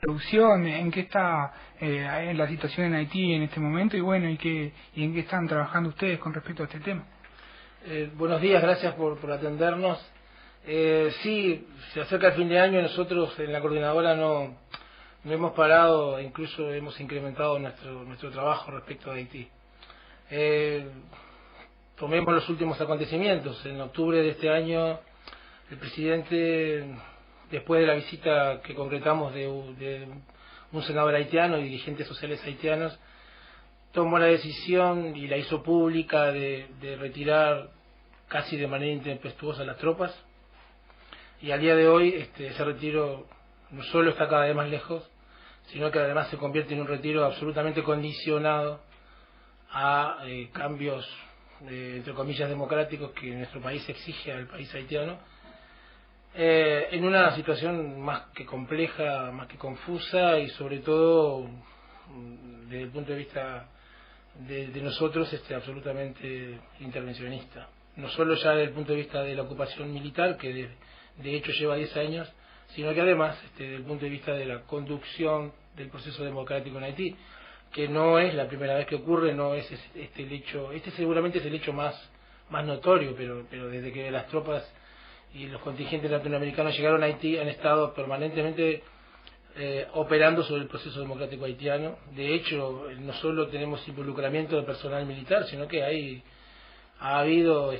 producción, en qué está en la situación en Haití en este momento y bueno, y en qué están trabajando ustedes con respecto a este tema. Buenos días, gracias por atendernos. Sí, se acerca el fin de año y nosotros en la coordinadora no hemos parado, incluso hemos incrementado nuestro trabajo respecto a Haití. Tomemos los últimos acontecimientos. En octubre de este año, el presidente, después de la visita que concretamos de un senador haitiano y dirigentes sociales haitianos, tomó la decisión y la hizo pública de retirar casi de manera intempestuosa las tropas, y al día de hoy ese retiro no solo está cada vez más lejos, sino que además se convierte en un retiro absolutamente condicionado a cambios entre comillas democráticos que nuestro país exige al país haitiano, en una situación más que compleja, más que confusa y sobre todo desde el punto de vista de nosotros absolutamente intervencionista. No solo ya desde el punto de vista de la ocupación militar, que de hecho lleva 10 años, sino que además desde el punto de vista de la conducción del proceso democrático en Haití, que no es la primera vez que ocurre, no es el hecho, seguramente es el hecho más notorio, pero desde que las tropas y los contingentes latinoamericanos llegaron a Haití han estado permanentemente operando sobre el proceso democrático haitiano. De hecho, no solo tenemos involucramiento de personal militar, sino que ha habido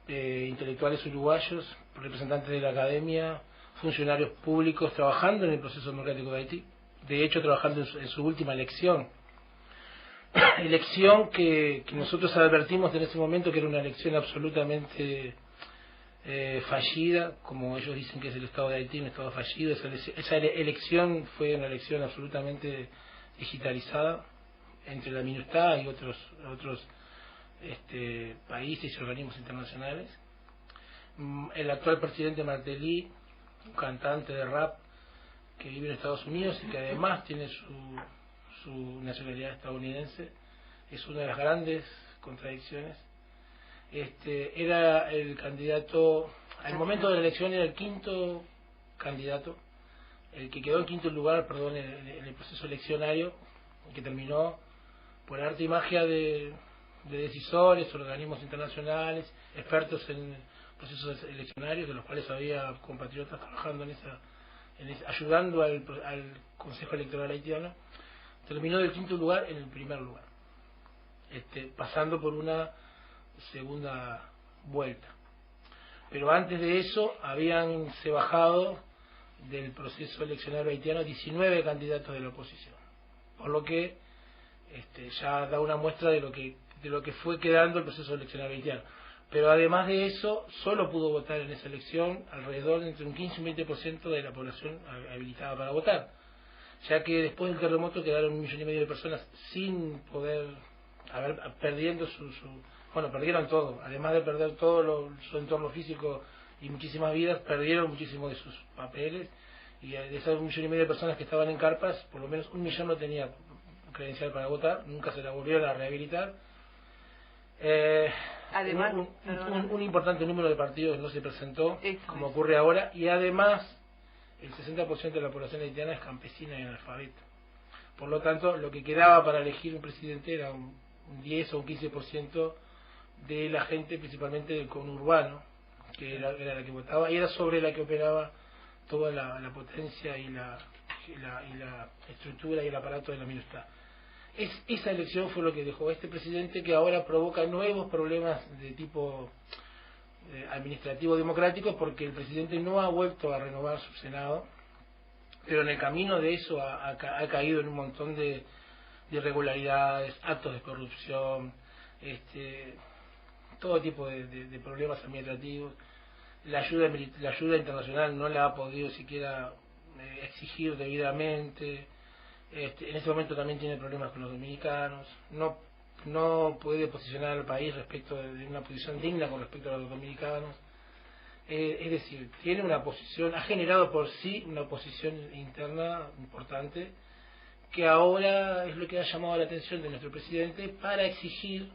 intelectuales uruguayos, representantes de la academia, funcionarios públicos trabajando en el proceso democrático de Haití, de hecho trabajando en su última elección que nosotros advertimos en ese momento que era una elección absolutamente fallida, como ellos dicen que es el Estado de Haití, un Estado fallido. Esa elección fue una elección absolutamente digitalizada entre la MINUSTAH y otros países y organismos internacionales. El actual presidente Martelly, un cantante de rap que vive en Estados Unidos y que además tiene su nacionalidad estadounidense, es una de las grandes contradicciones. Era el candidato, al momento de la elección era el quinto candidato, el que quedó en quinto lugar, perdón, en el proceso eleccionario, que terminó por arte y magia de decisores, organismos internacionales, expertos en procesos eleccionarios, de los cuales había compatriotas trabajando ayudando al Consejo Electoral haitiano. Terminó del quinto lugar en el primer lugar, pasando por una segunda vuelta. Pero antes de eso habíanse bajado del proceso eleccionario haitiano 19 candidatos de la oposición, por lo que ya da una muestra de lo que fue quedando el proceso eleccionario haitiano. Pero además de eso, solo pudo votar en esa elección alrededor de entre un 15 y un 20% de la población habilitada para votar, ya que después del terremoto quedaron 1,5 millones de personas sin poder, perdiendo perdieron todo, además de perder todo su entorno físico y muchísimas vidas, perdieron muchísimos de sus papeles, y de esas 1,5 millones de personas que estaban en carpas, por lo menos 1 millón no tenía credencial para votar, nunca se la volvieron a rehabilitar. Además, un importante número de partidos no se presentó, como ocurre ahora, y además el 60% de la población haitiana es campesina y analfabeta. Por lo tanto, lo que quedaba para elegir un presidente era un 10 o un 15% de la gente, principalmente del conurbano, que era la que votaba, y era sobre la que operaba toda la potencia y la estructura y el aparato de la MINUSTAH. Esa elección fue lo que dejó a este presidente, que ahora provoca nuevos problemas de tipo administrativo democrático, porque el presidente no ha vuelto a renovar su Senado, pero en el camino de eso ha caído en un montón de irregularidades, actos de corrupción, todo tipo de problemas administrativos. La ayuda internacional no la ha podido siquiera exigir debidamente. En este momento también tiene problemas con los dominicanos, no puede posicionar al país respecto de una posición digna con respecto a los dominicanos. Es decir, tiene una posición, ha generado por sí una oposición interna importante, que ahora es lo que ha llamado la atención de nuestro presidente para exigir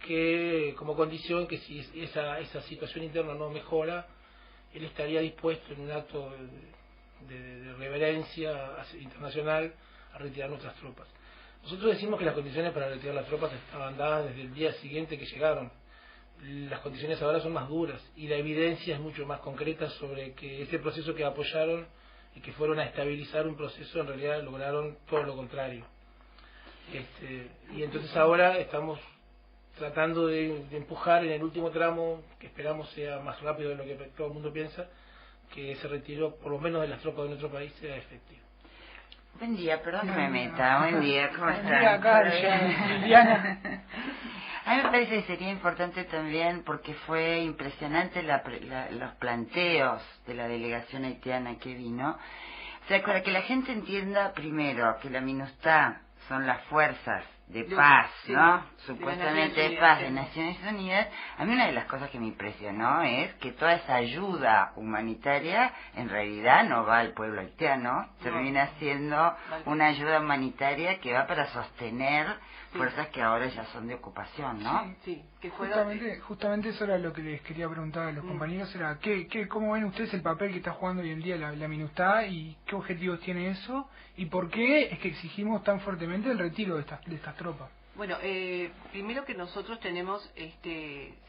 que, como condición, que si esa situación interna no mejora, él estaría dispuesto en un acto de reverencia internacional a retirar nuestras tropas. Nosotros decimos que las condiciones para retirar las tropas estaban dadas desde el día siguiente que llegaron. Las condiciones ahora son más duras y la evidencia es mucho más concreta sobre que ese proceso que apoyaron y que fueron a estabilizar un proceso, en realidad lograron todo lo contrario. Y entonces ahora estamos tratando de empujar en el último tramo, que esperamos sea más rápido de lo que todo el mundo piensa, que ese retiro, por lo menos de las tropas de nuestro país, sea efectivo. Buen día, perdón que me meta. Buen día, ¿cómo están? Buen día, Carlos, Liliana. A mí me parece que sería importante también, porque fue impresionante los planteos de la delegación haitiana que vino. O sea, para que la gente entienda primero que la MINUSTAH son las fuerzas de paz, ¿no? Supuestamente de paz de Naciones Unidas. A mí una de las cosas que me impresionó es que toda esa ayuda humanitaria en realidad no va al pueblo haitiano, termina siendo una ayuda humanitaria que va para sostener fuerzas que ahora ya son de ocupación, ¿no? Sí, que justamente eso era lo que les quería preguntar a los compañeros, era ¿cómo ven ustedes el papel que está jugando hoy en día la MINUSTAH y qué objetivos tiene eso y por qué es que exigimos tan fuertemente el retiro de estas tropas? Bueno, primero que nosotros tenemos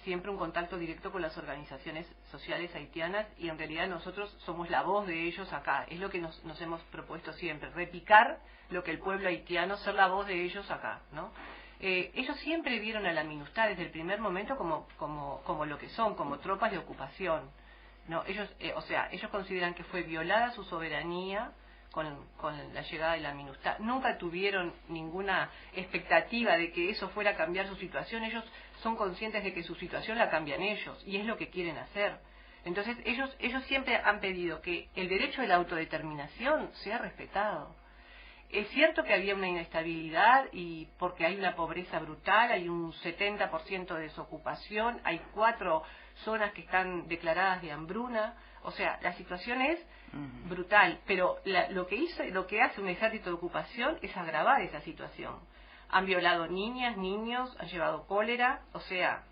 siempre un contacto directo con las organizaciones sociales haitianas y en realidad nosotros somos la voz de ellos acá. Es lo que nos hemos propuesto siempre, replicar lo que el pueblo haitiano, ser la voz de ellos acá, ¿no? Ellos siempre vieron a la MINUSTAH desde el primer momento como lo que son, como tropas de ocupación, ¿no? Ellos consideran que fue violada su soberanía con la llegada de la MINUSTAH. Nunca tuvieron ninguna expectativa de que eso fuera a cambiar su situación. Ellos son conscientes de que su situación la cambian ellos y es lo que quieren hacer. Entonces ellos siempre han pedido que el derecho de la autodeterminación sea respetado. Es cierto que había una inestabilidad y porque hay una pobreza brutal, hay un 70% de desocupación, hay 4 zonas que están declaradas de hambruna. O sea, la situación es brutal, pero lo que hace un ejército de ocupación es agravar esa situación. Han violado niñas, niños, han llevado cólera, o sea,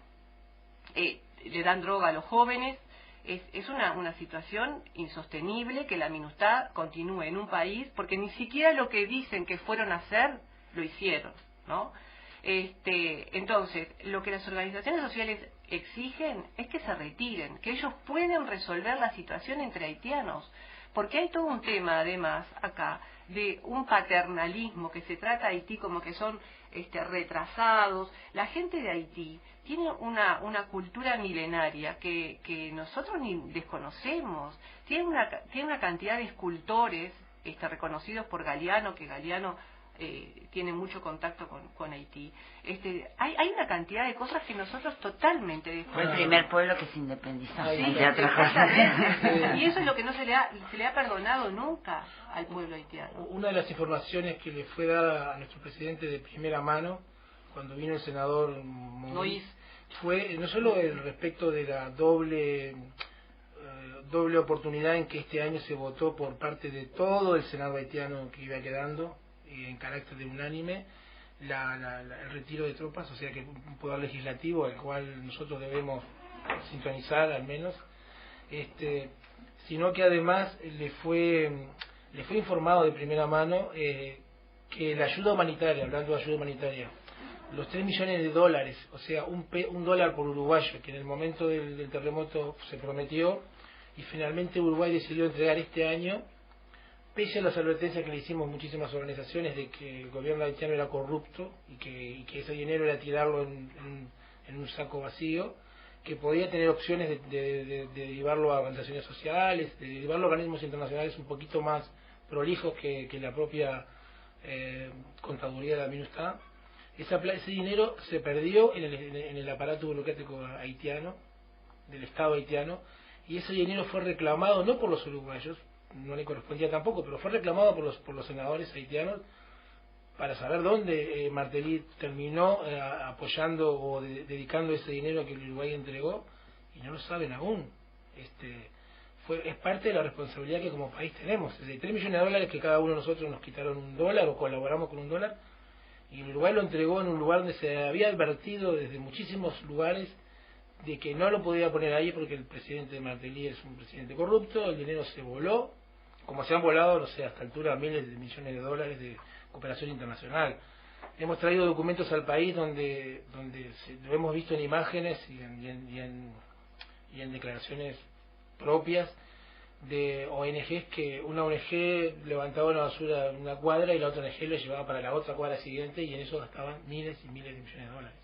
le dan droga a los jóvenes. Es una situación insostenible que la MINUSTAH continúe en un país, porque ni siquiera lo que dicen que fueron a hacer, lo hicieron, ¿no? Entonces, lo que las organizaciones sociales exigen es que se retiren, que ellos pueden resolver la situación entre haitianos, porque hay todo un tema, además, acá, de un paternalismo, que se trata a Haití como que son retrasados. La gente de Haití tiene una cultura milenaria que nosotros ni desconocemos. Tiene una cantidad de escultores reconocidos por Galeano, que Galeano tiene mucho contacto con Haití. Hay una cantidad de cosas que nosotros totalmente desconocemos. Fue el primer pueblo que se independizó. Y eso es lo que no se le ha perdonado nunca al pueblo haitiano. Una de las informaciones que le fue dada a nuestro presidente de primera mano cuando vino el senador Moïse fue no solo el respecto de la doble oportunidad en que este año se votó por parte de todo el Senado haitiano que iba quedando en carácter de unánime el retiro de tropas, o sea que un poder legislativo al cual nosotros debemos sintonizar al menos, sino que además le fue informado de primera mano que la ayuda humanitaria, hablando de ayuda humanitaria, los 3 millones de dólares, o sea, un dólar por uruguayo, que en el momento del terremoto se prometió, y finalmente Uruguay decidió entregar este año, pese a las advertencias que le hicimos muchísimas organizaciones de que el gobierno haitiano era corrupto y que ese dinero era tirarlo en un saco vacío, que podía tener opciones de derivarlo a organizaciones sociales, de derivarlo a organismos internacionales un poquito más prolijos que la propia contaduría de la MINUSTAH. Ese dinero se perdió en el aparato burocrático haitiano, del Estado haitiano, y ese dinero fue reclamado no por los uruguayos, no le correspondía tampoco, pero fue reclamado por los senadores haitianos para saber dónde Martelly terminó apoyando o dedicando ese dinero que el Uruguay entregó, y no lo saben aún. Es parte de la responsabilidad que como país tenemos. De 3 millones de dólares que cada uno de nosotros nos quitaron $1 o colaboramos con $1, y el Uruguay lo entregó en un lugar donde se había advertido desde muchísimos lugares de que no lo podía poner ahí porque el presidente Martelly es un presidente corrupto. El dinero se voló como se han volado, no sé, hasta altura miles de millones de dólares de cooperación internacional. Hemos traído documentos al país donde lo hemos visto en imágenes y en declaraciones propias de ONGs, que una ONG levantaba una basura en una cuadra y la otra ONG lo llevaba para la otra cuadra siguiente, y en eso gastaban miles y miles de millones de dólares.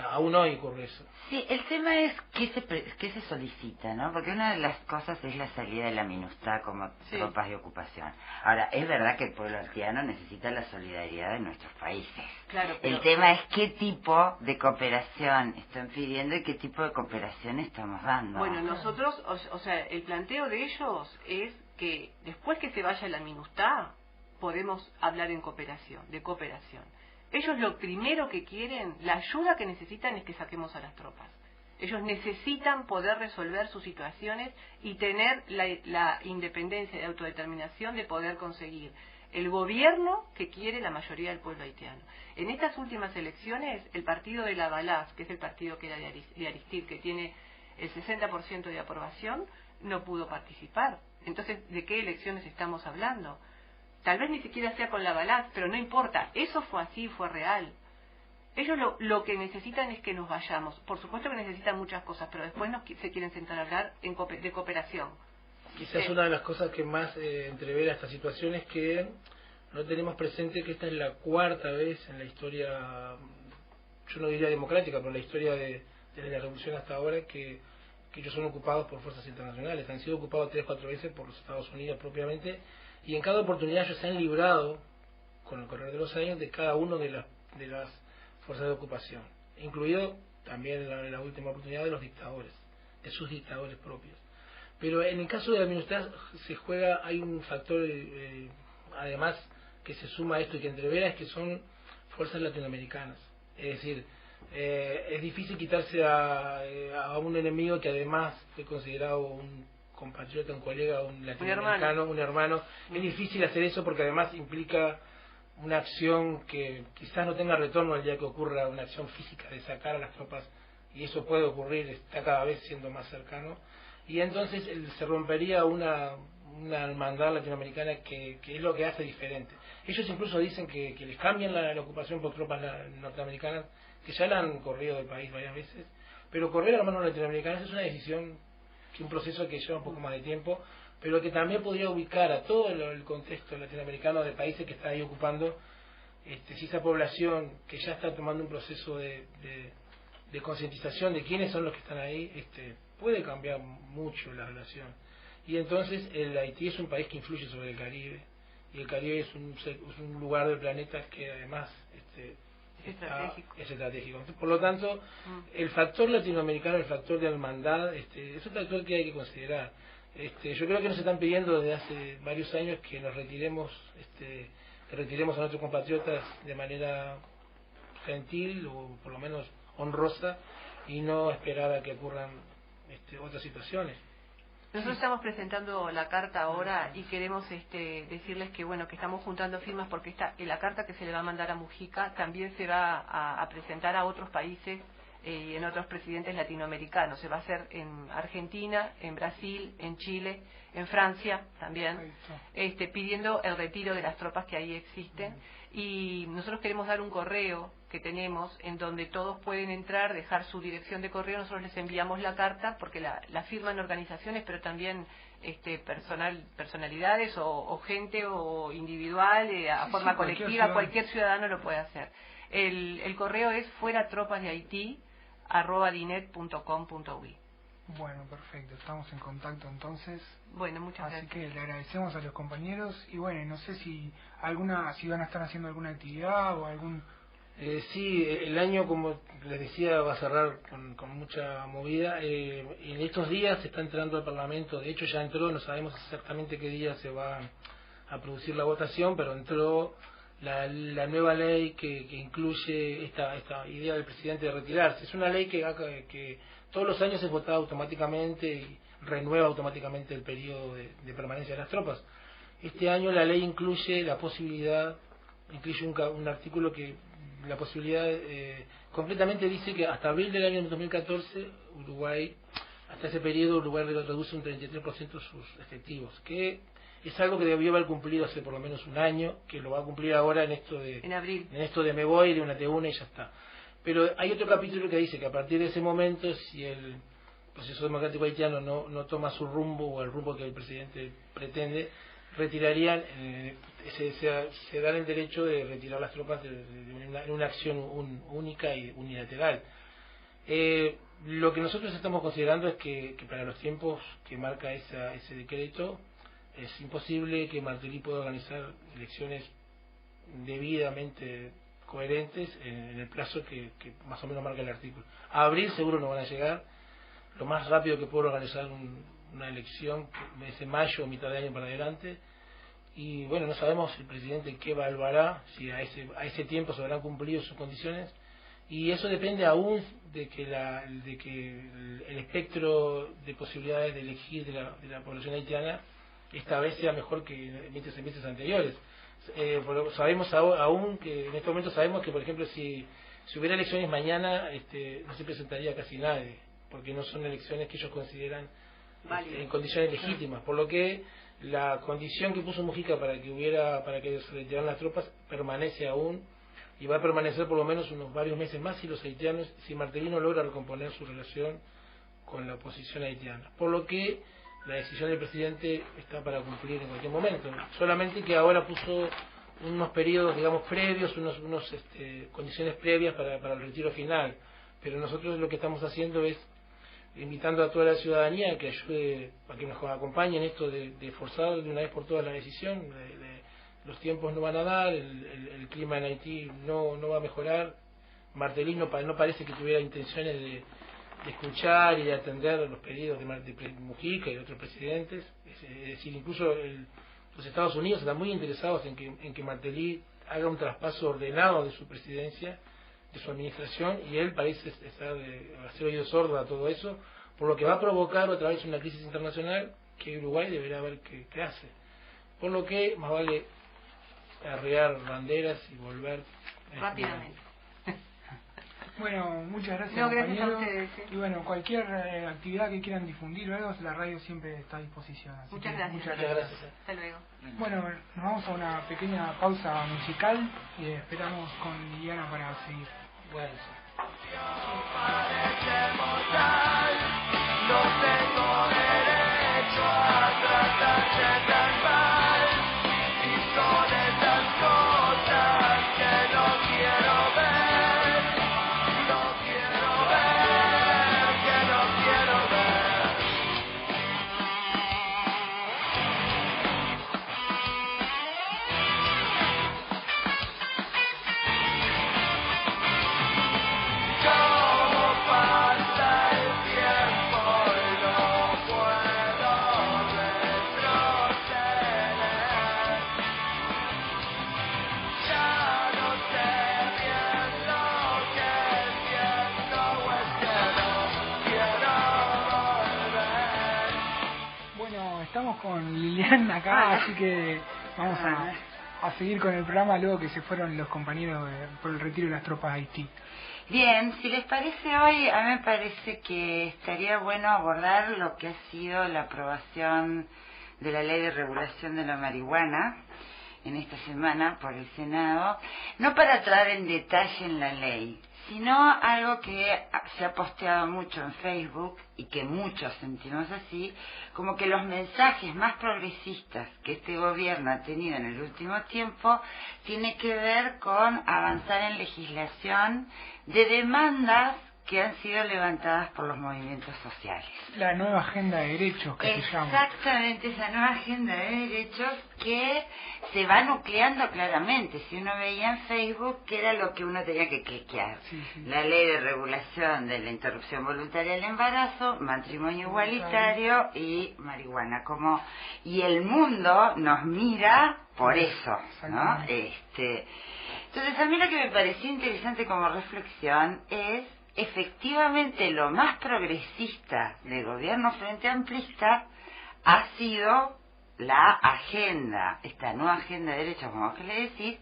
Aún hoy ocurre eso. Sí, el tema es qué se solicita, ¿no? Porque una de las cosas es la salida de la MINUSTAH como tropas de ocupación. Ahora, es verdad que el pueblo haitiano necesita la solidaridad de nuestros países. Claro, pero... El tema es qué tipo de cooperación están pidiendo y qué tipo de cooperación estamos dando. Bueno, nosotros, o sea, el planteo de ellos es que después que se vaya la MINUSTAH, podemos hablar de cooperación. Ellos lo primero que quieren, la ayuda que necesitan es que saquemos a las tropas. Ellos necesitan poder resolver sus situaciones y tener la independencia y autodeterminación de poder conseguir el gobierno que quiere la mayoría del pueblo haitiano. En estas últimas elecciones, el partido de la Balaz, que es el partido que era de Aristide, que tiene el 60% de aprobación, no pudo participar. Entonces, ¿de qué elecciones estamos hablando? Tal vez ni siquiera sea con la Balaz, pero no importa, eso fue así, fue real. Ellos lo que necesitan es que nos vayamos. Por supuesto que necesitan muchas cosas, pero después se quieren sentar a hablar de cooperación. Quizás una de las cosas que más entrevera esta situación es que no tenemos presente que esta es la cuarta vez en la historia, yo no diría democrática, pero en la historia desde la revolución hasta ahora, que ellos son ocupados por fuerzas internacionales. Han sido ocupados 3 o 4 veces por los Estados Unidos propiamente, y en cada oportunidad ellos se han librado, con el correr de los años, de cada uno de las fuerzas de ocupación, incluido también en la última oportunidad de los dictadores, de sus dictadores propios. Pero en el caso de la MINUSTAH hay un factor además que se suma a esto y que entrevera, es que son fuerzas latinoamericanas. Es decir, es difícil quitarse a un enemigo que además fue considerado un compatriota, un colega, un latinoamericano, un hermano. Es difícil hacer eso porque además implica una acción que quizás no tenga retorno el día que ocurra, una acción física de sacar a las tropas, y eso puede ocurrir, está cada vez siendo más cercano, y entonces se rompería una hermandad latinoamericana que es lo que hace diferente. Ellos incluso dicen que les cambian la ocupación por tropas norteamericanas, que ya la han corrido del país varias veces, pero correr a las manos latinoamericanas es una decisión, un proceso que lleva un poco más de tiempo, pero que también podría ubicar a todo el contexto latinoamericano de países que está ahí ocupando, si esa población que ya está tomando un proceso de concientización de quiénes son los que están ahí, puede cambiar mucho la relación. Y entonces el Haití es un país que influye sobre el Caribe, y el Caribe es un lugar del planeta que además es estratégico. Entonces, por lo tanto, el factor latinoamericano, el factor de hermandad, es un factor que hay que considerar. Yo creo que nos están pidiendo desde hace varios años que nos retiremos, que retiremos a nuestros compatriotas de manera gentil o por lo menos honrosa, y no esperar a que ocurran otras situaciones. Nosotros estamos presentando la carta ahora y queremos decirles que bueno, que estamos juntando firmas porque la carta que se le va a mandar a Mujica también se va a presentar a otros países y en otros presidentes latinoamericanos. Se va a hacer en Argentina, en Brasil, en Chile, en Francia también, pidiendo el retiro de las tropas que ahí existen. Y nosotros queremos dar un correo que tenemos en donde todos pueden entrar, dejar su dirección de correo, nosotros les enviamos la carta porque la firman organizaciones, pero también personalidades o gente o individual, a forma colectiva, cualquier ciudadano lo puede hacer. El correo es fueratropas-de-haití@dinet.com.uy. Bueno, perfecto, estamos en contacto entonces. Bueno, muchas gracias. Así que le agradecemos a los compañeros y bueno, no sé si van a estar haciendo alguna actividad o algún... Sí, el año, como les decía, va a cerrar con mucha movida. En estos días se está entrando al Parlamento, de hecho ya entró, no sabemos exactamente qué día se va a producir la votación, pero entró la nueva ley que incluye esta idea del presidente de retirarse. Es una ley que todos los años es votada automáticamente y renueva automáticamente el periodo de permanencia de las tropas. Este año la ley incluye un artículo que la posibilidad completamente dice que hasta abril del año 2014 hasta ese periodo Uruguay reduce un 33% sus efectivos, que es algo que debió haber cumplido hace por lo menos un año, que lo va a cumplir ahora en abril. En esto de me voy, de una tribuna y ya está. Pero hay otro capítulo que dice que a partir de ese momento, si el proceso democrático haitiano no toma su rumbo o el rumbo que el presidente pretende, retirarían, se dan el derecho de retirar las tropas de una acción única y unilateral. Lo que nosotros estamos considerando es que para los tiempos que marca ese decreto es imposible que Martelly pueda organizar elecciones debidamente coherentes en el plazo que más o menos marca el artículo. A abril seguro no van a llegar. Lo más rápido que puedo organizar una elección es en mayo o mitad de año para adelante, y bueno, no sabemos el presidente qué evaluará, si a ese tiempo se habrán cumplido sus condiciones, y eso depende aún de que el espectro de posibilidades de elegir de la población haitiana esta vez sea mejor que en meses anteriores. Sabemos aún que en este momento sabemos que, por ejemplo, si hubiera elecciones mañana, no se presentaría casi nadie, porque no son elecciones que ellos consideran en condiciones legítimas, por lo que la condición que puso Mujica para que se retiraran las tropas permanece aún, y va a permanecer por lo menos unos varios meses más si los haitianos, si Martelly no logra recomponer su relación con la oposición haitiana, por lo que la decisión del presidente está para cumplir en cualquier momento, solamente que ahora puso unos periodos, digamos, previos, unos condiciones previas para el retiro final, pero nosotros lo que estamos haciendo es invitando a toda la ciudadanía que ayude, a que nos acompañe en esto de forzar de una vez por todas la decisión. Los tiempos no van a dar, el clima en Haití no va a mejorar. Martelly no parece que tuviera intenciones de escuchar y de atender los pedidos de Mujica y de otros presidentes. Es decir, incluso los Estados Unidos están muy interesados en que Martelly haga un traspaso ordenado de su presidencia, de su administración, y él parece hacer oído sordo a todo eso, por lo que va a provocar otra vez una crisis internacional que Uruguay deberá ver qué hace. Por lo que más vale arrear banderas y volver rápidamente. Bueno, muchas gracias, gracias compañero. a ustedes, sí. Y bueno, cualquier actividad que quieran difundir o algo, la radio siempre está a disposición. Así Muchas gracias. Muchas gracias. Hasta luego. Bueno, nos vamos a una pequeña pausa musical y esperamos con Liliana para seguir. Bueno, no tengo derecho a tratarte tan mal, y son esas cosas que no quiero ver, que no quiero ver. ¿Cómo pasa el tiempo? No puedo retroceder. Ya no sé bien lo que siento, o es que no quiero volver. Bueno, estamos con Liliana acá, así que vamos a seguir con el programa luego que se fueron los compañeros por el retiro de las tropas de Haití. Bien, si les parece hoy, a mí me parece que estaría bueno abordar lo que ha sido la aprobación de la Ley de Regulación de la Marihuana en esta semana por el Senado, no para entrar en detalle en la ley, sino algo que se ha posteado mucho en Facebook y que muchos sentimos así, como que los mensajes más progresistas que este gobierno ha tenido en el último tiempo tiene que ver con avanzar en legislación de demandas que han sido levantadas por los movimientos sociales. La nueva agenda de derechos que se llama. Exactamente, esa nueva agenda de derechos que se va nucleando claramente. Si uno veía en Facebook que era lo que uno tenía que cliquear. Sí. La ley de regulación de la interrupción voluntaria del embarazo, matrimonio igualitario y marihuana. Y el mundo nos mira por eso, ¿no? Entonces a mí lo que me pareció interesante como reflexión es efectivamente lo más progresista del gobierno frente amplista ha sido la agenda, esta nueva agenda de derechos, como que le decís,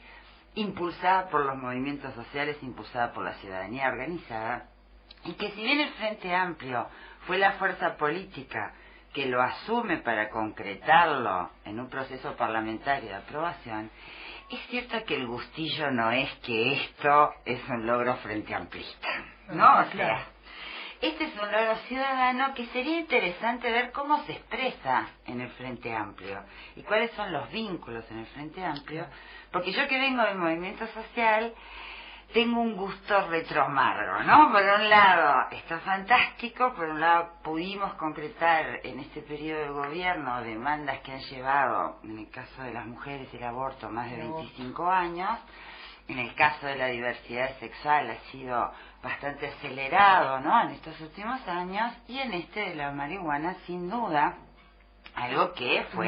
impulsada por los movimientos sociales, impulsada por la ciudadanía organizada, y que si bien el Frente Amplio fue la fuerza política que lo asume para concretarlo en un proceso parlamentario de aprobación, es cierto que el gustillo no es que esto es un logro frente amplista, ¿no? O sea, este es un logro ciudadano que sería interesante ver cómo se expresa en el Frente Amplio y cuáles son los vínculos en el Frente Amplio, porque yo que vengo del movimiento social tengo un gusto retroamargo, ¿no? Por un lado está fantástico, por un lado pudimos concretar en este periodo de gobierno demandas que han llevado, en el caso de las mujeres, el aborto más de 25 años, en el caso de la diversidad sexual ha sido bastante acelerado, ¿no?, en estos últimos años, y en este de la marihuana sin duda algo que fue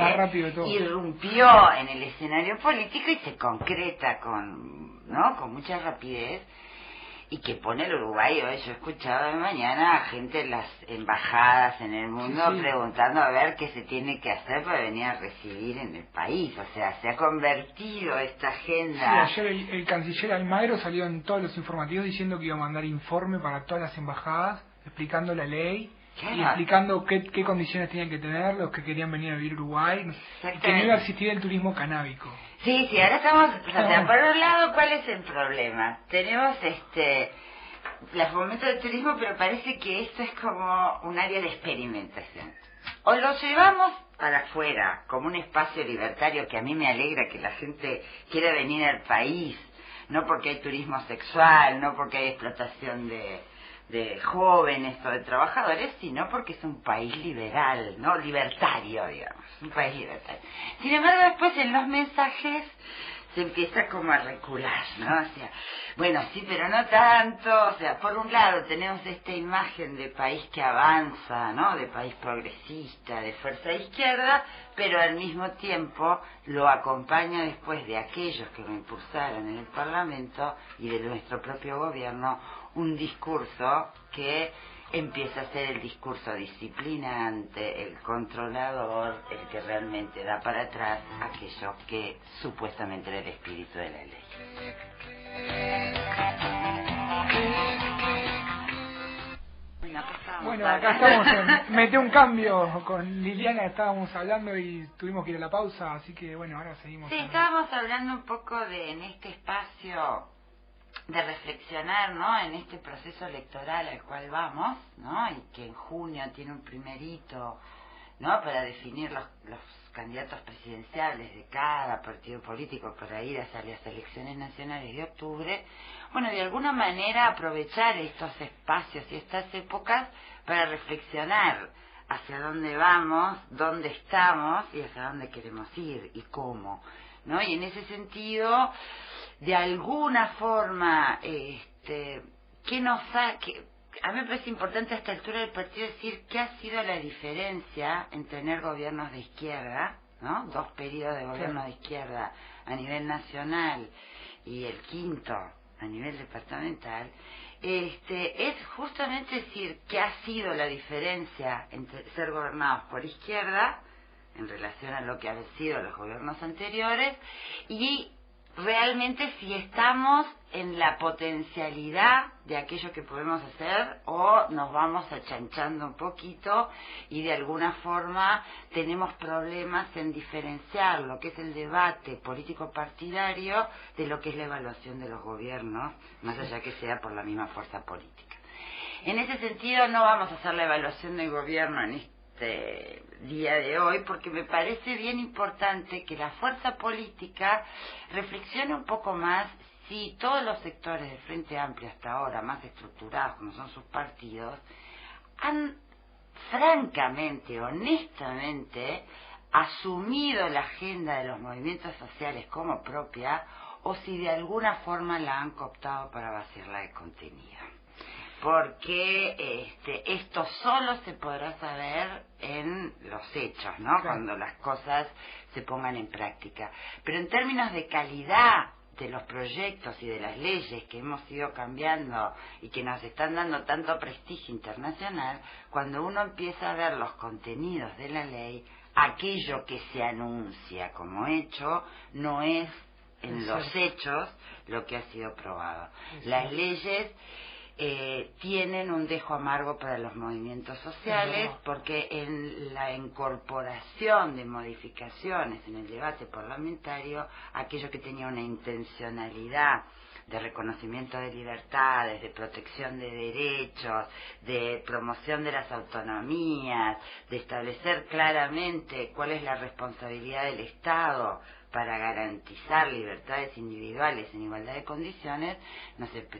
irrumpió en el escenario político y se concreta con mucha rapidez, y que pone el Uruguay hoy. Yo he escuchado de mañana a gente en las embajadas en el mundo preguntando a ver qué se tiene que hacer para venir a recibir en el país. O sea, se ha convertido esta agenda. Sí, ayer el canciller Almagro salió en todos los informativos diciendo que iba a mandar informe para todas las embajadas explicando la ley. Claro. Y explicando qué condiciones tenían que tener los que querían venir a vivir a Uruguay, que no iba a existir el turismo canábico. Sí, ahora estamos, o sea, por un lado, ¿cuál es el problema? Tenemos el fomento del turismo, pero parece que esto es como un área de experimentación. O lo llevamos para afuera, como un espacio libertario, que a mí me alegra que la gente quiera venir al país, no porque hay turismo sexual, no porque hay explotación de jóvenes o de trabajadores, sino porque es un país liberal, ¿no? Libertario, digamos, un país libertario. Sin embargo, después en los mensajes se empieza como a recular, ¿no? O sea, bueno, sí, pero no tanto. O sea, por un lado tenemos esta imagen de país que avanza, ¿no?, de país progresista, de fuerza izquierda, pero al mismo tiempo lo acompaña después de aquellos que lo impulsaron en el Parlamento y de nuestro propio gobierno un discurso que empieza a ser el discurso disciplinante, el controlador, el que realmente da para atrás aquello que supuestamente era el espíritu de la ley. Bueno, acá estamos en Mete un Cambio con Liliana, estábamos hablando y tuvimos que ir a la pausa, así que bueno, ahora seguimos. Sí, estábamos hablando un poco en este espacio de reflexionar, ¿no?, en este proceso electoral al cual vamos, ¿no?, y que en junio tiene un primer hito, ¿no?, para definir los candidatos presidenciales de cada partido político para ir hacia las elecciones nacionales de octubre. Bueno, de alguna manera aprovechar estos espacios y estas épocas para reflexionar hacia dónde vamos, dónde estamos y hacia dónde queremos ir y cómo, ¿no? Y en ese sentido, de alguna forma, a mí me parece importante a esta altura del partido decir qué ha sido la diferencia en tener gobiernos de izquierda, ¿no?, 2 periodos de gobierno de izquierda a nivel nacional y el quinto a nivel departamental. Es justamente decir qué ha sido la diferencia entre ser gobernados por izquierda en relación a lo que han sido los gobiernos anteriores, y realmente si estamos en la potencialidad de aquello que podemos hacer o nos vamos achanchando un poquito y de alguna forma tenemos problemas en diferenciar lo que es el debate político partidario de lo que es la evaluación de los gobiernos, más allá que sea por la misma fuerza política. En ese sentido no vamos a hacer la evaluación del gobierno en este día de hoy, porque me parece bien importante que la fuerza política reflexione un poco más si todos los sectores del Frente Amplio hasta ahora, más estructurados como son sus partidos, han francamente, honestamente, asumido la agenda de los movimientos sociales como propia, o si de alguna forma la han cooptado para vaciarla de contenido. Porque esto solo se podrá saber en los hechos, ¿no? Claro. Cuando las cosas se pongan en práctica. Pero en términos de calidad de los proyectos y de las leyes que hemos ido cambiando y que nos están dando tanto prestigio internacional, cuando uno empieza a ver los contenidos de la ley, aquello que se anuncia como hecho no es en los hechos lo que ha sido probado. Las leyes tienen un dejo amargo para los movimientos sociales, porque en la incorporación de modificaciones en el debate parlamentario, aquello que tenía una intencionalidad de reconocimiento de libertades, de protección de derechos, de promoción de las autonomías, de establecer claramente cuál es la responsabilidad del Estado para garantizar libertades individuales en igualdad de condiciones,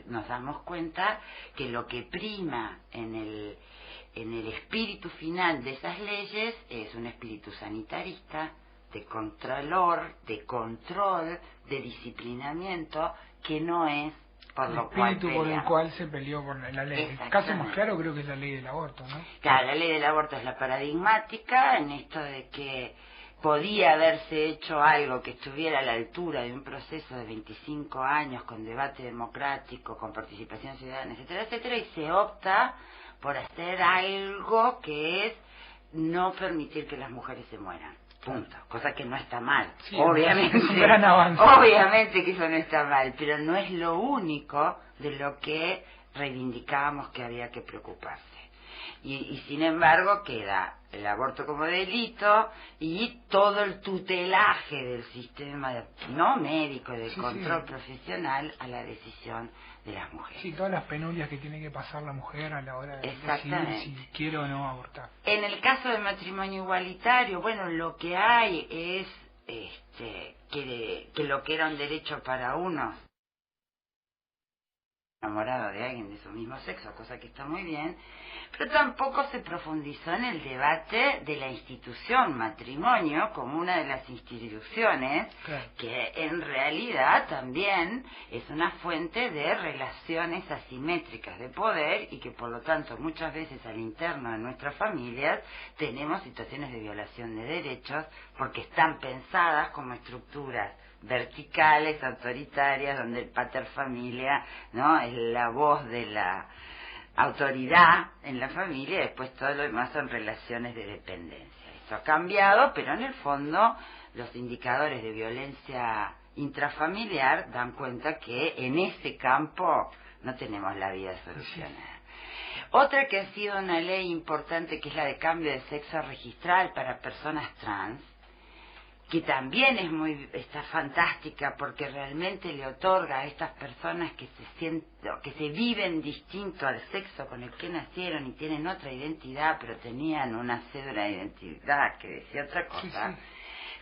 nos damos cuenta que lo que prima en el espíritu final de esas leyes es un espíritu sanitarista, de control, de disciplinamiento, que no es por el lo cual espíritu por el cual se peleó por la ley. El caso más claro creo que es la ley del aborto, ¿no? Claro, la ley del aborto es la paradigmática en esto de que podía haberse hecho algo que estuviera a la altura de un proceso de 25 años con debate democrático, con participación ciudadana, etcétera, etcétera, y se opta por hacer algo que es no permitir que las mujeres se mueran. Punto. Cosa que no está mal. Sí, obviamente. Es un gran avance. Obviamente que eso no está mal, pero no es lo único de lo que reivindicábamos que había que preocuparse. Y sin embargo queda el aborto como delito y todo el tutelaje del sistema no médico, del control profesional a la decisión de las mujeres. Sí, todas las penurias que tiene que pasar la mujer a la hora de decidir si quiere o no abortar. En el caso del matrimonio igualitario, bueno, lo que hay es que lo que era un derecho para unos enamorado de alguien de su mismo sexo, cosa que está muy bien, pero tampoco se profundizó en el debate de la institución matrimonio como una de las instituciones que en realidad también es una fuente de relaciones asimétricas de poder y que por lo tanto muchas veces al interno de nuestras familias tenemos situaciones de violación de derechos porque están pensadas como estructuras verticales, autoritarias, donde el paterfamilia, ¿no?, es la voz de la autoridad en la familia, y después todo lo demás son relaciones de dependencia. Eso ha cambiado, pero en el fondo los indicadores de violencia intrafamiliar dan cuenta que en ese campo no tenemos la vida solucionada. Otra que ha sido una ley importante, que es la de cambio de sexo registral para personas trans, que también está fantástica porque realmente le otorga a estas personas que se viven distinto al sexo con el que nacieron y tienen otra identidad, pero tenían una cédula de identidad que decía otra cosa.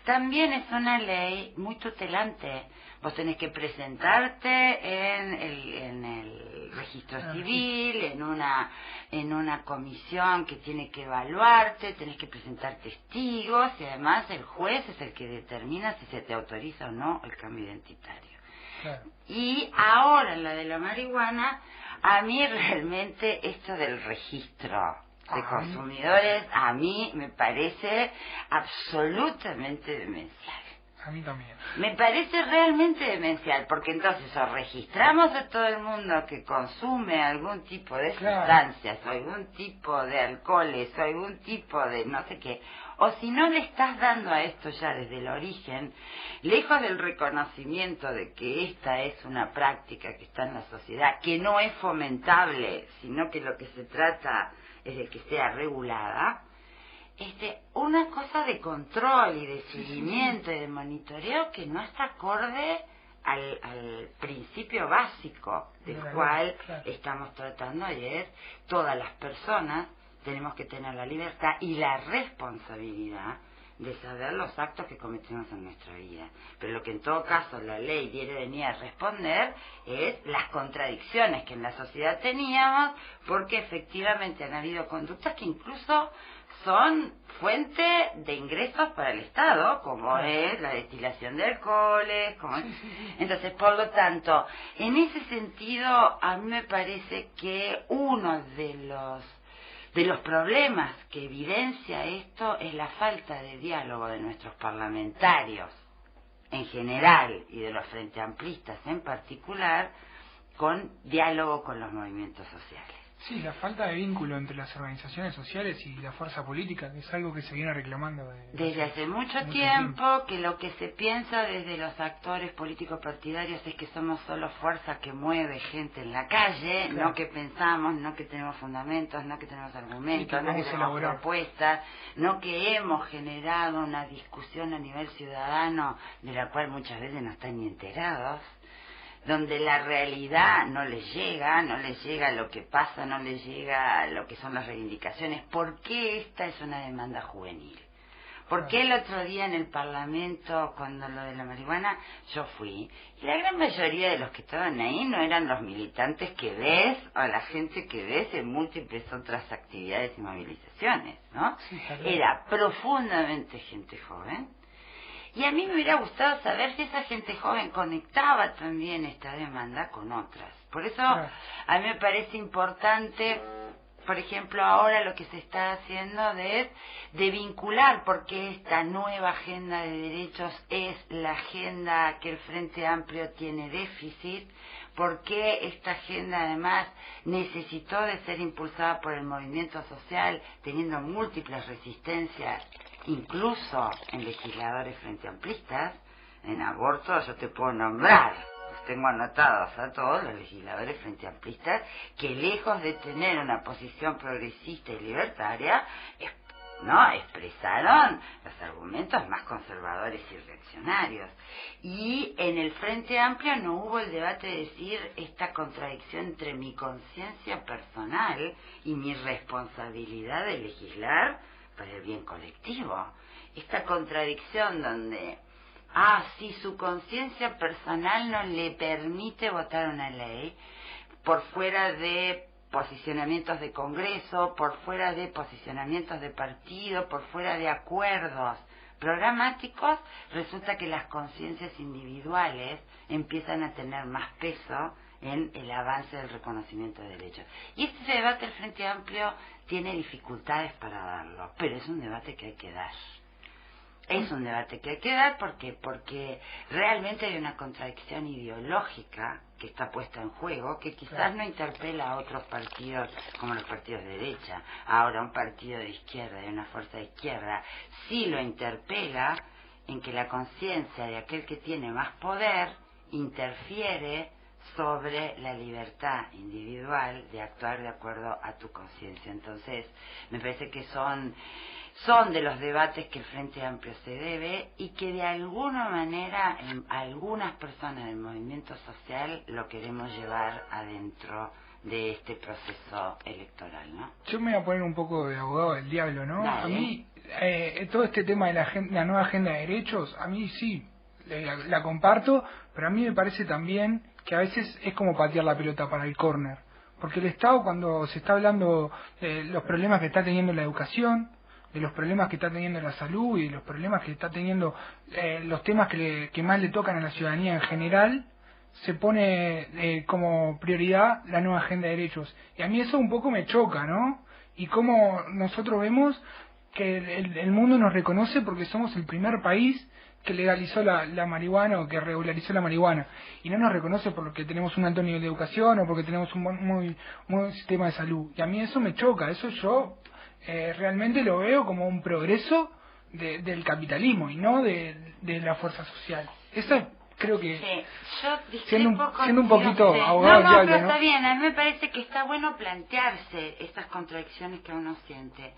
También es una ley muy tutelante. Vos tenés que presentarte en el registro civil, en una comisión que tiene que evaluarte, tenés que presentar testigos y además el juez es el que determina si se te autoriza o no el cambio identitario. Claro. Y ahora en la de la marihuana, a mí realmente esto del registro de consumidores a mí me parece absolutamente demencial. A mí también. Me parece realmente demencial, porque entonces o registramos a todo el mundo que consume algún tipo de sustancias, o algún tipo de alcoholes, o algún tipo de no sé qué, o si no le estás dando a esto ya desde el origen, lejos del reconocimiento de que esta es una práctica que está en la sociedad, que no es fomentable, sino que lo que se trata es de que sea regulada, una cosa de control y de seguimiento y de monitoreo que no está acorde al principio básico del cual estamos tratando, y es todas las personas tenemos que tener la libertad y la responsabilidad de saber los actos que cometemos en nuestra vida. Pero lo que en todo caso la ley viene venir a responder es las contradicciones que en la sociedad teníamos, porque efectivamente han habido conductas que incluso son fuente de ingresos para el Estado, como es la destilación de alcoholes, Entonces, por lo tanto, en ese sentido, a mí me parece que uno de los problemas que evidencia esto es la falta de diálogo de nuestros parlamentarios en general y de los frente amplistas en particular, con diálogo con los movimientos sociales. Sí, la falta de vínculo entre las organizaciones sociales y la fuerza política, que es algo que se viene reclamando desde hace mucho tiempo, que lo que se piensa desde los actores políticos partidarios es que somos solo fuerza que mueve gente en la calle, Claro. no que pensamos, no que tenemos fundamentos, no que tenemos Y argumentos, que no que vamos a tenemos elaborar. propuestas, no que hemos generado una discusión a nivel ciudadano de la cual muchas veces no están ni enterados, donde la realidad no les llega lo que pasa, no les llega lo que son las reivindicaciones. ¿Por qué esta es una demanda juvenil? ¿Por qué el otro día en el Parlamento, cuando lo de la marihuana, yo fui, y la gran mayoría de los que estaban ahí no eran los militantes que ves, o la gente que ves en múltiples otras actividades y movilizaciones, ¿no? Sí, claro. Era profundamente gente joven. Y a mí me hubiera gustado saber si esa gente joven conectaba también esta demanda con otras. Por eso Claro. a mí me parece importante, por ejemplo, ahora lo que se está haciendo de vincular, porque esta nueva agenda de derechos es la agenda que el Frente Amplio tiene déficit, porque esta agenda además necesitó de ser impulsada por el movimiento social, teniendo múltiples resistencias, incluso en legisladores frente amplistas. En aborto yo te puedo nombrar, los tengo anotados a todos los legisladores frente amplistas, que lejos de tener una posición progresista y libertaria, expresaron los argumentos más conservadores y reaccionarios. Y en el Frente Amplio no hubo el debate de decir esta contradicción entre mi conciencia personal y mi responsabilidad de legislar para el bien colectivo. Esta contradicción donde, si su conciencia personal no le permite votar una ley, por fuera de posicionamientos de Congreso, por fuera de posicionamientos de partido, por fuera de acuerdos programáticos, resulta que las conciencias individuales empiezan a tener más peso en el avance del reconocimiento de derechos. Y este debate del Frente Amplio tiene dificultades para darlo, pero es un debate que hay que dar. Es un debate que hay que dar porque realmente hay una contradicción ideológica que está puesta en juego, que quizás no interpela a otros partidos como los partidos de derecha. Ahora un partido de izquierda y una fuerza de izquierda sí lo interpela en que la conciencia de aquel que tiene más poder interfiere sobre la libertad individual de actuar de acuerdo a tu conciencia. Entonces, me parece que son de los debates que el Frente Amplio se debe y que de alguna manera algunas personas del movimiento social lo queremos llevar adentro de este proceso electoral, ¿no? Yo me voy a poner un poco de abogado del diablo, ¿no? Dale. A mí, todo este tema de la nueva agenda de derechos, a mí sí, la comparto, pero a mí me parece también que a veces es como patear la pelota para el córner. Porque el Estado, cuando se está hablando de los problemas que está teniendo la educación, de los problemas que está teniendo la salud y de los problemas que está teniendo los temas que más le tocan a la ciudadanía en general, se pone como prioridad la nueva agenda de derechos. Y a mí eso un poco me choca, ¿no? Y cómo nosotros vemos que el mundo nos reconoce porque somos el primer país que legalizó la marihuana o que regularizó la marihuana, y no nos reconoce porque tenemos un alto nivel de educación o porque tenemos un buen sistema de salud. Y a mí eso me choca, eso yo realmente lo veo como un progreso del capitalismo y no de la fuerza social. Eso creo que Sí, yo siendo un contigo, poquito sí. abogado del No, diablo, pero ¿no? está bien, a mí me parece que está bueno plantearse estas contradicciones que uno siente.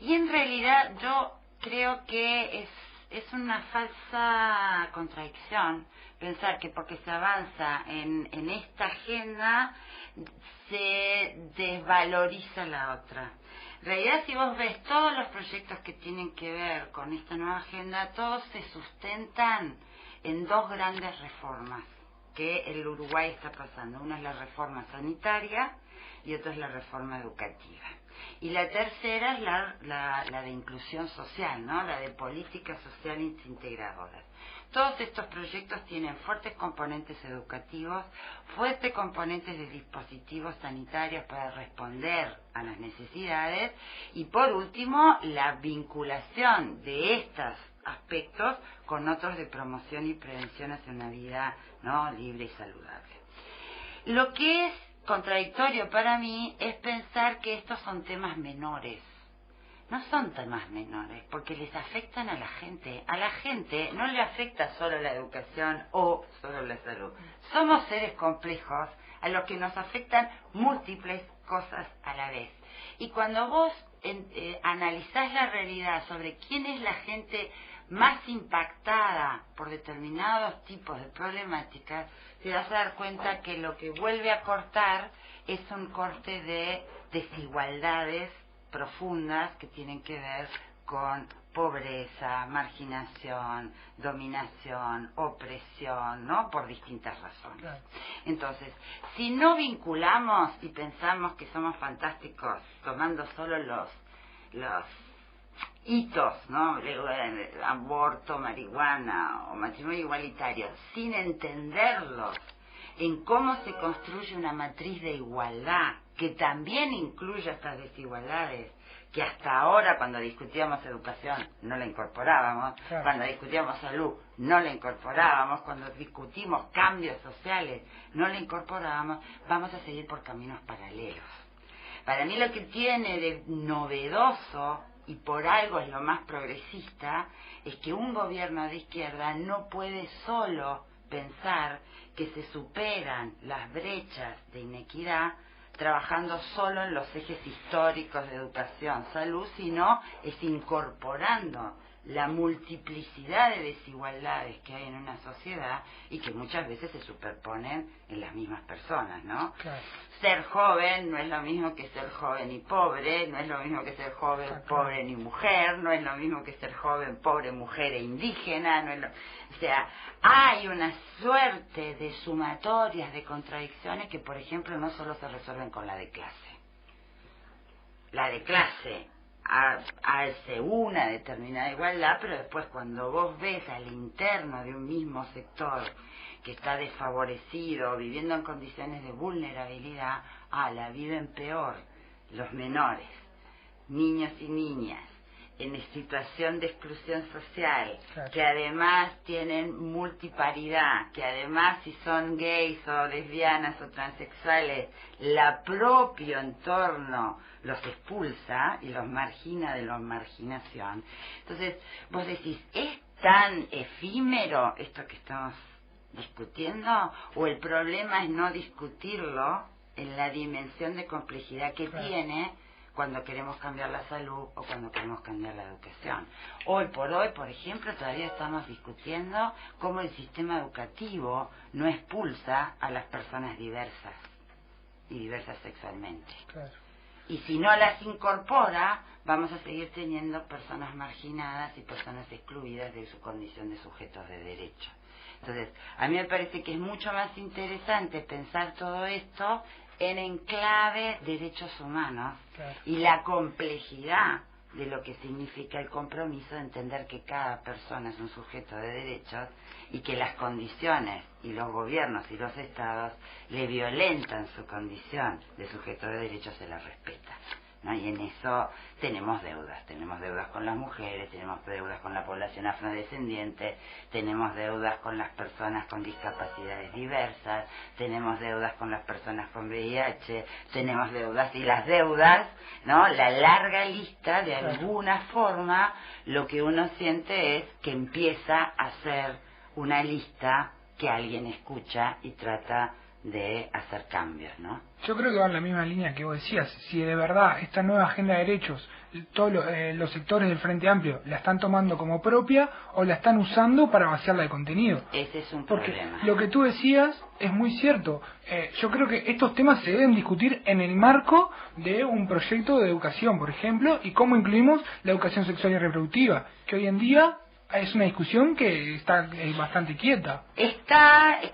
Y en realidad yo creo que es una falsa contradicción pensar que porque se avanza en esta agenda se desvaloriza la otra. En realidad, si vos ves todos los proyectos que tienen que ver con esta nueva agenda, todos se sustentan en dos grandes reformas que el Uruguay está pasando. Una es la reforma sanitaria y otra es la reforma educativa. Y la tercera es la de inclusión social, ¿no? La de políticas sociales integradoras. Todos estos proyectos tienen fuertes componentes educativos, fuertes componentes de dispositivos sanitarios para responder a las necesidades y, por último, la vinculación de estos aspectos con otros de promoción y prevención hacia una vida, ¿no?, libre y saludable. Lo que es contradictorio para mí es pensar que estos son temas menores. No son temas menores, porque les afectan a la gente. A la gente no le afecta solo la educación o solo la salud. Somos seres complejos a los que nos afectan múltiples cosas a la vez. Y cuando vos analizás la realidad sobre quién es la gente más impactada por determinados tipos de problemáticas, te vas a dar cuenta que lo que vuelve a cortar es un corte de desigualdades profundas que tienen que ver con pobreza, marginación, dominación, opresión, ¿no? Por distintas razones. Claro. Entonces, si no vinculamos y pensamos que somos fantásticos tomando solo los hitos, ¿no? Aborto, marihuana o matrimonio igualitario, sin entenderlos en cómo se construye una matriz de igualdad que también incluye estas desigualdades, que hasta ahora cuando discutíamos educación no la incorporábamos, claro. Cuando discutíamos salud no la incorporábamos, cuando discutimos cambios sociales no la incorporábamos, vamos a seguir por caminos paralelos. Para mí lo que tiene de novedoso, y por algo es lo más progresista, es que un gobierno de izquierda no puede solo pensar que se superan las brechas de inequidad trabajando solo en los ejes históricos de educación, salud, sino es incorporando la multiplicidad de desigualdades que hay en una sociedad y que muchas veces se superponen en las mismas personas, ¿no? Claro. Ser joven no es lo mismo que ser joven y pobre, no es lo mismo que ser joven, pobre ni mujer, no es lo mismo que ser joven, pobre, mujer e indígena, no es lo... O sea, hay una suerte de sumatorias, de contradicciones que, por ejemplo, no solo se resuelven con la de clase. La de clase hace una determinada igualdad, pero después cuando vos ves al interno de un mismo sector que está desfavorecido, viviendo en condiciones de vulnerabilidad, la viven peor los menores, niños y niñas, en situación de exclusión social, claro. Que además tienen multiparidad, que además si son gays o lesbianas o transexuales, la propio entorno los expulsa y los margina de la marginación. Entonces, vos decís, ¿es tan efímero esto que estamos discutiendo? ¿O el problema es no discutirlo en la dimensión de complejidad que claro. tiene cuando queremos cambiar la salud o cuando queremos cambiar la educación? Hoy por hoy, por ejemplo, todavía estamos discutiendo cómo el sistema educativo no expulsa a las personas diversas y diversas sexualmente. Claro. Y si no las incorpora, vamos a seguir teniendo personas marginadas y personas excluidas de su condición de sujetos de derecho. Entonces, a mí me parece que es mucho más interesante pensar todo esto en enclave derechos humanos, claro. Y la complejidad de lo que significa el compromiso de entender que cada persona es un sujeto de derechos y que las condiciones y los gobiernos y los estados le violentan su condición de sujeto de derechos, se la respeta, ¿no? Y en eso tenemos deudas con las mujeres, tenemos deudas con la población afrodescendiente, tenemos deudas con las personas con discapacidades diversas, tenemos deudas con las personas con VIH, tenemos deudas y las deudas, ¿no? La larga lista, de alguna forma, lo que uno siente es que empieza a ser una lista que alguien escucha y trata de hacer cambios, ¿no? Yo creo que va en la misma línea que vos decías. Si de verdad esta nueva agenda de derechos, todos los sectores del Frente Amplio la están tomando como propia o la están usando para vaciarla de contenido. Ese es un Porque problema. lo que tú decías es muy cierto. Yo creo que estos temas se deben discutir en el marco de un proyecto de educación, por ejemplo, y cómo incluimos la educación sexual y reproductiva, que hoy en día es una discusión que está bastante quieta.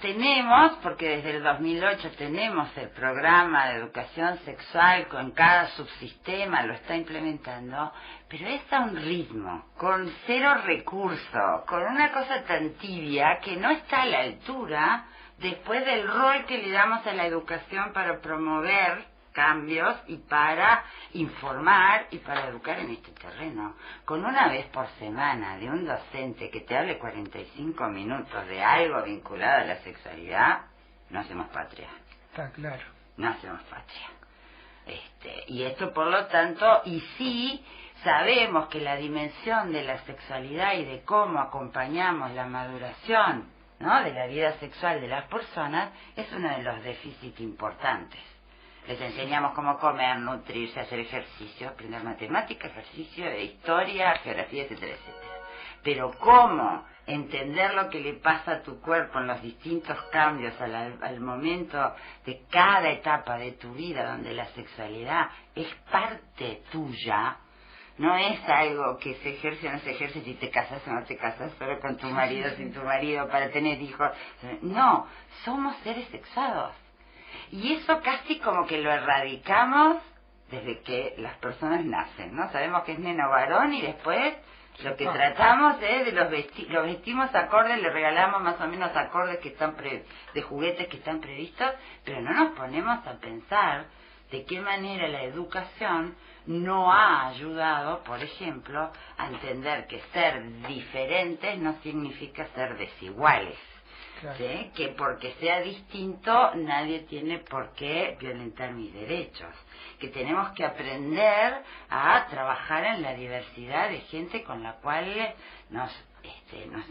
Tenemos, porque desde el 2008 tenemos el programa de educación sexual con cada subsistema, lo está implementando, pero es a un ritmo, con cero recursos, con una cosa tan tibia que no está a la altura después del rol que le damos a la educación para promover cambios y para informar y para educar en este terreno. Con una vez por semana de un docente que te hable 45 minutos de algo vinculado a la sexualidad, no hacemos patria. Está claro. no hacemos patria. Y esto, por lo tanto, y sí sabemos que la dimensión de la sexualidad y de cómo acompañamos la maduración, ¿no?, de la vida sexual de las personas es uno de los déficits importantes. Les enseñamos cómo comer, nutrirse, hacer ejercicio, aprender matemáticas, ejercicio, historia, geografía, etcétera, etcétera. Pero cómo entender lo que le pasa a tu cuerpo en los distintos cambios al momento de cada etapa de tu vida, donde la sexualidad es parte tuya, no es algo que se ejerce o no se ejerce si te casas o no te casas, solo con tu marido, sin tu marido, para tener hijos. No, somos seres sexuados. Y eso casi como que lo erradicamos desde que las personas nacen, ¿no? Sabemos que es neno varón y después lo que tratamos es de los vestimos acordes, le regalamos más o menos acordes que están de juguetes que están previstos, pero no nos ponemos a pensar de qué manera la educación no ha ayudado, por ejemplo, a entender que ser diferentes no significa ser desiguales. Claro. ¿Sí? Que porque sea distinto nadie tiene por qué violentar mis derechos, que tenemos que aprender a trabajar en la diversidad de gente con la cual nos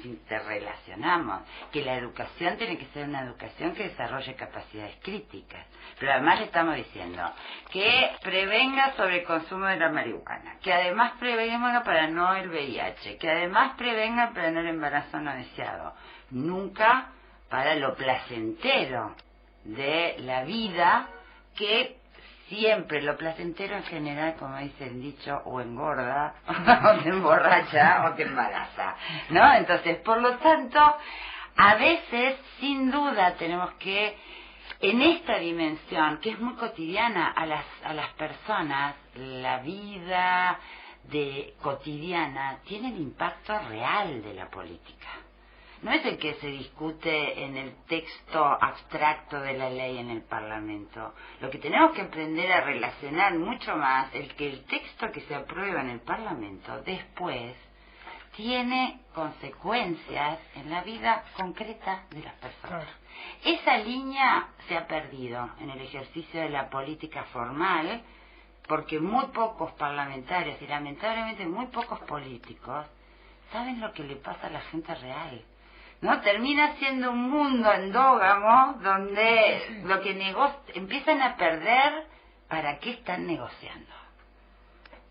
interrelacionamos, que la educación tiene que ser una educación que desarrolle capacidades críticas, pero además le estamos diciendo que prevenga sobre el consumo de la marihuana, que además prevenga para no el VIH, que además prevenga para no el embarazo no deseado, nunca para lo placentero de la vida, que siempre lo placentero en general, como dice el dicho, o engorda, o te emborracha, o te embaraza, ¿no? Entonces, por lo tanto, a veces, sin duda, tenemos que, en esta dimensión, que es muy cotidiana a las personas, la vida cotidiana tiene el impacto real de la política. No es el que se discute en el texto abstracto de la ley en el Parlamento. Lo que tenemos que aprender a relacionar mucho más es que el texto que se aprueba en el Parlamento después tiene consecuencias en la vida concreta de las personas. Esa línea se ha perdido en el ejercicio de la política formal, porque muy pocos parlamentarios y lamentablemente muy pocos políticos saben lo que le pasa a la gente real. ¿No? Termina siendo un mundo endógamo donde lo que empiezan a perder para qué están negociando.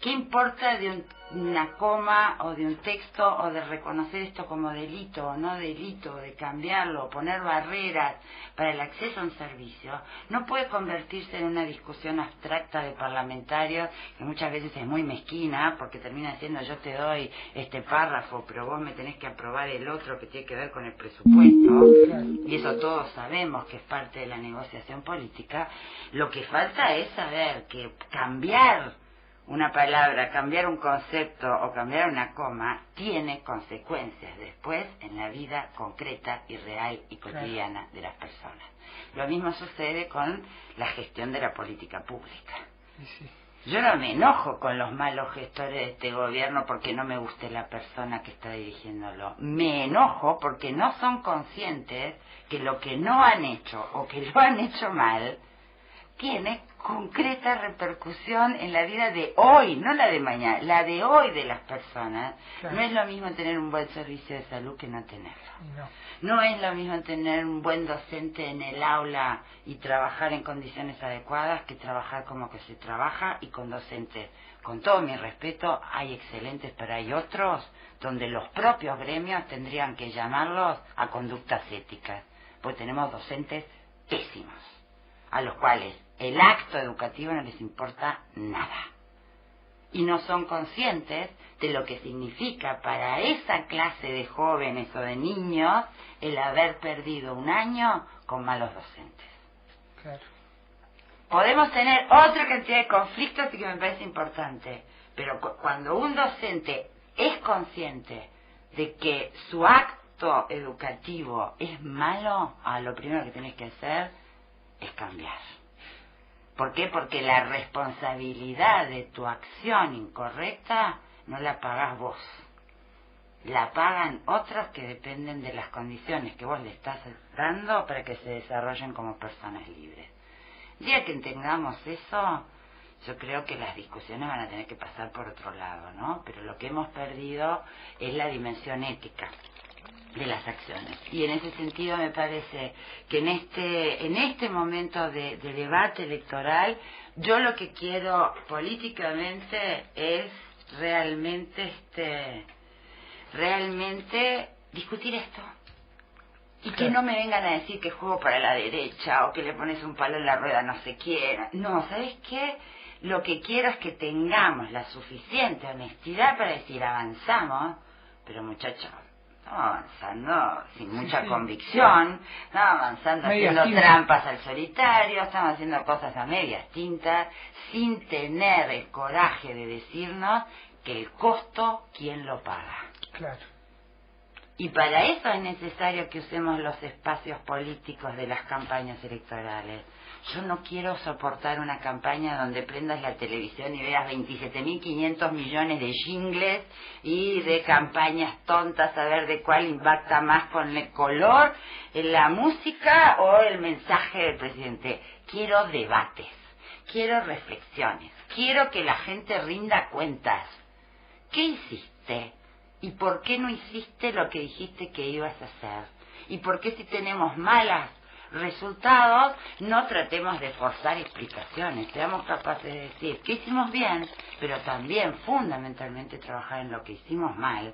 ¿Qué importa de una coma o de un texto o de reconocer esto como delito o no delito, de cambiarlo, o poner barreras para el acceso a un servicio? No puede convertirse en una discusión abstracta de parlamentarios que muchas veces es muy mezquina, porque termina siendo yo te doy este párrafo, pero vos me tenés que aprobar el otro que tiene que ver con el presupuesto, y eso todos sabemos que es parte de la negociación política. Lo que falta es saber que cambiar una palabra, cambiar un concepto o cambiar una coma tiene consecuencias después en la vida concreta y real y cotidiana de las personas. Lo mismo sucede con la gestión de la política pública. Yo no me enojo con los malos gestores de este gobierno porque no me guste la persona que está dirigiéndolo. Me enojo porque no son conscientes que lo que no han hecho o que lo han hecho mal tiene concreta repercusión en la vida de hoy, no la de mañana, la de hoy de las personas. Claro. No es lo mismo tener un buen servicio de salud que no tenerlo. No es lo mismo tener un buen docente en el aula y trabajar en condiciones adecuadas que trabajar como que se trabaja y con docentes. Con todo mi respeto, hay excelentes, pero hay otros donde los propios gremios tendrían que llamarlos a conductas éticas, porque tenemos docentes pésimos, a los cuales el acto educativo no les importa nada. Y no son conscientes de lo que significa para esa clase de jóvenes o de niños el haber perdido un año con malos docentes. Claro. Podemos tener otra cantidad de conflictos y que me parece importante, pero cuando un docente es consciente de que su acto educativo es malo, lo primero que tienes que hacer es cambiar. ¿Por qué? Porque la responsabilidad de tu acción incorrecta no la pagás vos. La pagan otros que dependen de las condiciones que vos le estás dando para que se desarrollen como personas libres. El día que entendamos eso, yo creo que las discusiones van a tener que pasar por otro lado, ¿no? Pero lo que hemos perdido es la dimensión ética de las acciones. Y en ese sentido me parece que en este momento de debate electoral, yo lo que quiero políticamente es realmente discutir esto. Y que no me vengan a decir que juego para la derecha o que le pones un palo en la rueda a no sé quién. No, ¿sabes qué? Lo que quiero es que tengamos la suficiente honestidad para decir avanzamos, pero muchachos, estamos avanzando sin mucha convicción, estamos avanzando haciendo trampas al solitario, estamos haciendo cosas a medias tintas, sin tener el coraje de decirnos que el costo, ¿quién lo paga? Claro. Y para eso es necesario que usemos los espacios políticos de las campañas electorales. Yo no quiero soportar una campaña donde prendas la televisión y veas 27.500 millones de jingles y de campañas tontas a ver de cuál impacta más con el color, la música o el mensaje del presidente. Quiero debates, quiero reflexiones, quiero que la gente rinda cuentas. ¿Qué hiciste? ¿Y por qué no hiciste lo que dijiste que ibas a hacer? ¿Y por qué si tenemos malos resultados no tratemos de forzar explicaciones? Seamos capaces de decir que hicimos bien, pero también fundamentalmente trabajar en lo que hicimos mal,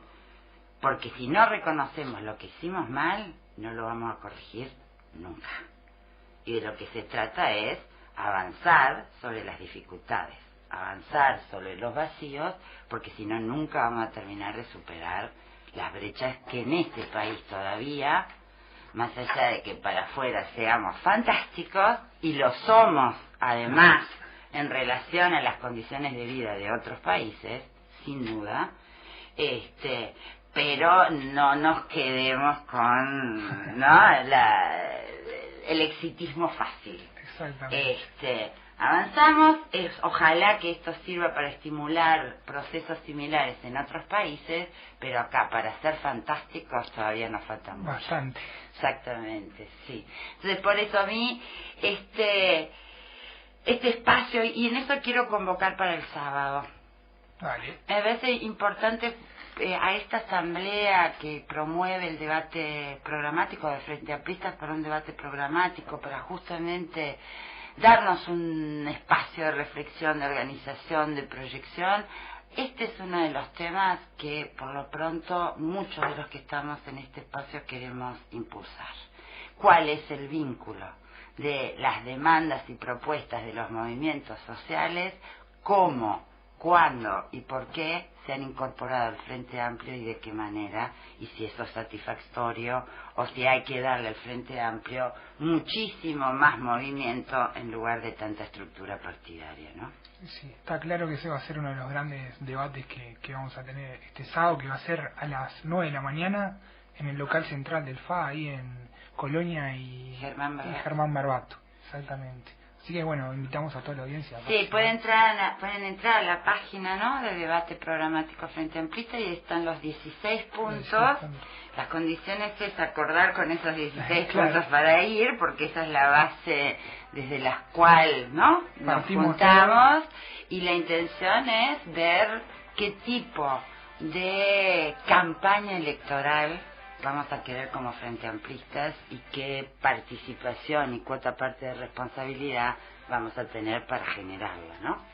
porque si no reconocemos lo que hicimos mal, no lo vamos a corregir nunca. Y de lo que se trata es avanzar sobre las dificultades, avanzar sobre los vacíos, porque si no nunca vamos a terminar de superar las brechas que en este país todavía, más allá de que para afuera seamos fantásticos, y lo somos además en relación a las condiciones de vida de otros países, sin duda, pero no nos quedemos con el exitismo fácil. Exactamente. Avanzamos, ojalá que esto sirva para estimular procesos similares en otros países, pero acá para ser fantásticos todavía nos falta mucho. Bastante. Exactamente, sí. Entonces por eso a mí este espacio, y en eso quiero convocar para el sábado. Vale. Me parece importante a esta asamblea que promueve el debate programático de Frente Amplistas para un debate programático, para justamente darnos un espacio de reflexión, de organización, de proyección. Este es uno de los temas que por lo pronto muchos de los que estamos en este espacio queremos impulsar. ¿Cuál es el vínculo de las demandas y propuestas de los movimientos sociales? ¿Cómo, cuándo y por qué se han incorporado al Frente Amplio y de qué manera? Y si eso es satisfactorio o si hay que darle al Frente Amplio muchísimo más movimiento en lugar de tanta estructura partidaria, ¿no? Sí, está claro que ese va a ser uno de los grandes debates que vamos a tener este sábado, que va a ser a las 9 de la mañana en el local central del FA, ahí en Colonia y Germán Barbato, exactamente. Así que bueno, invitamos a toda la audiencia. Sí, pueden entrar a la página, ¿no?, de debate programático Frente Amplista, y están los 16 puntos. Las condiciones es acordar con esos 16 puntos para ir, porque esa es la base desde la cual, ¿no?, nos juntamos, y la intención es ver qué tipo de campaña electoral vamos a querer como Frente Amplistas y qué participación y cuota parte de responsabilidad vamos a tener para generarla, ¿no?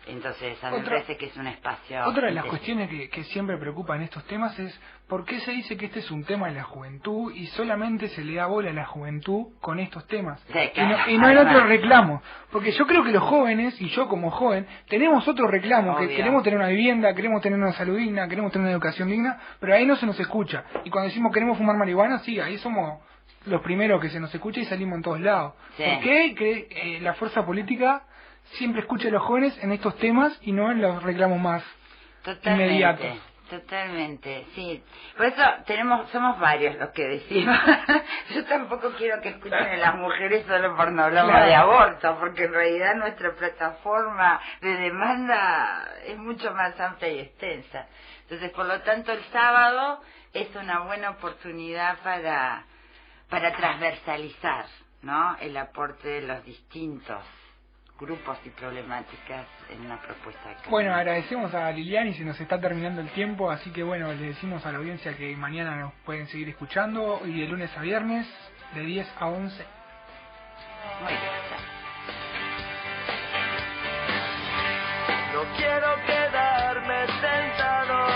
Entonces, a mí me parece que es un espacio... Otra de las cuestiones que siempre preocupan estos temas es por qué se dice que este es un tema de la juventud y solamente se le da bola a la juventud con estos temas. Sí, y no hay otro reclamo. Porque yo creo que los jóvenes, y yo como joven, tenemos otro reclamo, Obvio. que queremos tener una vivienda, queremos tener una salud digna, queremos tener una educación digna, pero ahí no se nos escucha. Y cuando decimos queremos fumar marihuana, sí, ahí somos los primeros que se nos escucha y salimos en todos lados. Sí. ¿Por qué? Que la fuerza política siempre escucha a los jóvenes en estos temas y no en los reclamos más inmediatos. Totalmente, sí. Por eso somos varios los que decimos. Yo tampoco quiero que escuchen a las mujeres solo por no hablamos de aborto, porque en realidad nuestra plataforma de demanda es mucho más amplia y extensa. Entonces, por lo tanto, el sábado es una buena oportunidad para transversalizar ¿no? El aporte de los distintos grupos y problemáticas en la propuesta académica. Bueno, agradecemos a Liliani, se nos está terminando el tiempo, así que bueno, le decimos a la audiencia que mañana nos pueden seguir escuchando y de lunes a viernes de 10 a 11. Muy bien, chao. No quiero quedarme sentado,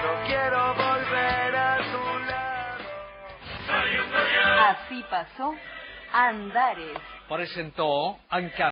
no quiero volver a tu lado. Así pasó Andares. Presentó Ancar.